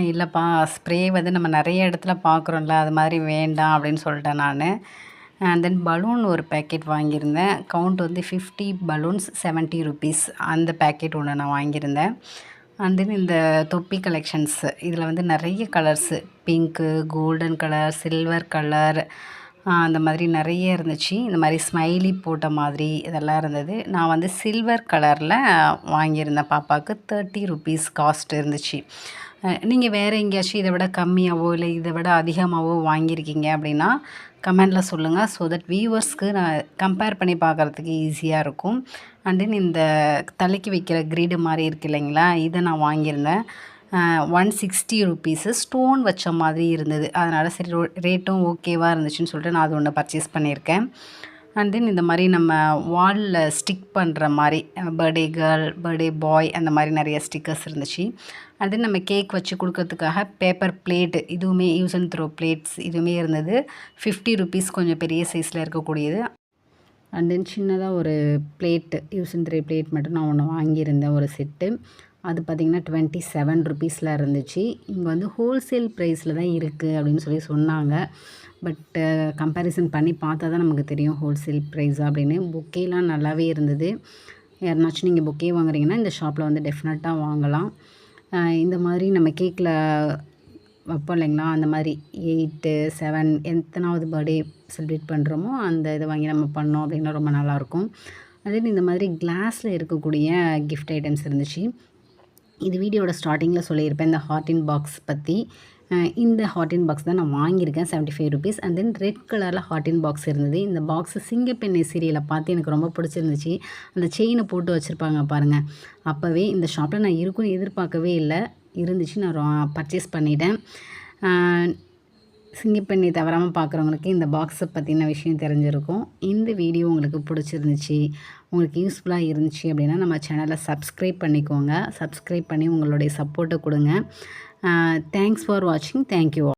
இல்லைப்பா ஸ்ப்ரே வந்து நம்ம நிறைய இடத்துல பார்க்குறோம்ல, அது மாதிரி வேண்டாம் அப்படின்னு சொல்லிட்டேன் நான். அண்ட் தென் பலூன் ஒரு பேக்கெட் வாங்கியிருந்தேன். கவுண்ட் வந்து 50 பலூன்ஸ் 70 ருபீஸ். அந்த பேக்கெட் ஒன்று நான் வாங்கியிருந்தேன். அண்ட் தென் இந்த தொப்பி கலெக்ஷன்ஸ் இதில் வந்து நிறைய colours, pink, golden colour, silver colour, அந்த மாதிரி நிறைய இருந்துச்சு. இந்த மாதிரி ஸ்மைலி போட்ட மாதிரி இதெல்லாம் இருந்தது. நான் வந்து சில்வர் கலரில் வாங்கியிருந்தேன். பாப்பாவுக்கு 30 ருபீஸ் காஸ்ட் இருந்துச்சு. நீங்கள் வேறு எங்கேயாச்சும் இதை விட கம்மியாகவோ இல்லை இதை விட அதிகமாகவோ வாங்கியிருக்கீங்க அப்படின்னா கமெண்டில் சொல்லுங்கள். ஸோ தட் வியூவர்ஸ்க்கு நான் கம்பேர் பண்ணி பார்க்குறதுக்கு ஈஸியாக இருக்கும். அண்ட் தென் இந்த தலைக்கு வைக்கிற கிரீடு மாதிரி இருக்குது இல்லைங்களா, இதை நான் வாங்கியிருந்தேன். 160 ருபீஸு. ஸ்டோன் வச்ச மாதிரி இருந்தது. அதனால் சரி ரேட்டும் ஓகேவாக இருந்துச்சுன்னு சொல்லிட்டு நான் அது ஒன்று பர்ச்சேஸ் பண்ணியிருக்கேன். அண்ட் தென் இந்த மாதிரி நம்ம வாலில் ஸ்டிக் பண்ணுற மாதிரி பர்த்டே கேர்ள், பர்த்டே பாய் அந்த மாதிரி நிறைய ஸ்டிக்கர்ஸ் இருந்துச்சு. அண்ட் தென் நம்ம கேக் வச்சு கொடுக்கறதுக்காக பேப்பர் பிளேட்டு, இதுவுமே யூஸ் அண்ட் த்ரோ பிளேட்ஸ் இதுவுமே இருந்தது. 50 ருபீஸ், கொஞ்சம் பெரிய சைஸில் இருக்கக்கூடியது. அண்ட் தென் சின்னதாக ஒரு blade, use and throw blade மட்டும் நான் ஒன்று வாங்கியிருந்தேன், ஒரு செட்டு. அது பார்த்திங்கன்னா 27 ருபீஸில் இருந்துச்சு. இங்கே வந்து ஹோல்சேல் ப்ரைஸில் தான் இருக்குது அப்படின்னு சொல்லி சொன்னாங்க. பட்டு கம்பேரிசன் பண்ணி பார்த்தா தான் நமக்கு தெரியும் ஹோல்சேல் ப்ரைஸ் அப்படின்னு. பொக்கேலாம் நல்லாவே இருந்தது. யாருனாச்சும் நீங்கள் பொக்கே வாங்குறீங்கன்னா இந்த ஷாப்பில் வந்து டெஃபினட்டாக வாங்கலாம். இந்த மாதிரி நம்ம கேக்கில் வைப்போம் இல்லைங்களா, அந்த மாதிரி 8, 7 எத்தனாவது பர்த்டே செலிப்ரேட் பண்ணுறோமோ அந்த இதை வாங்கி நம்ம பண்ணோம் அப்படின்னா ரொம்ப நல்லாயிருக்கும். அதே இந்த மாதிரி கிளாஸில் இருக்கக்கூடிய கிஃப்ட் ஐட்டம்ஸ் இருந்துச்சு. இது வீடியோட ஸ்டார்டிங்கில் சொல்லியிருப்பேன் இந்த ஹார்டின் பாக்ஸ் பற்றி. இந்த ஹார்டின் பாக்ஸ் தான் நான் வாங்கியிருக்கேன், 75 ருபீஸ். அண்ட் தென் ரெட் கலரில் ஹார்டின் பாக்ஸ் இருந்தது. இந்த பாக்ஸு சிங்கப்பெண்ணை சீரியலை பார்த்து எனக்கு ரொம்ப பிடிச்சிருந்துச்சு. அந்த செயினை போட்டு வச்சுருப்பாங்க பாருங்கள். அப்போவே இந்த ஷாப்பில் நான் இருக்குன்னு எதிர்பார்க்கவே இல்லை, இருந்துச்சு. நான் பர்ச்சேஸ் பண்ணிட்டேன். சிங்கப்பெண்ணை தவறாமல் பார்க்குறவங்களுக்கு இந்த பாக்ஸை பற்றின விஷயம் தெரிஞ்சிருக்கும். இந்த வீடியோ உங்களுக்கு பிடிச்சிருந்துச்சு, உங்களுக்கு யூஸ்ஃபுல்லாக இருந்துச்சு அப்படின்னா நம்ம சேனலை சப்ஸ்கிரைப் பண்ணிக்கோங்க. சப்ஸ்கிரைப் பண்ணி உங்களுடைய சப்போர்ட்டை கொடுங்க. தேங்க்ஸ் ஃபார் வாட்சிங். தேங்க்யூ.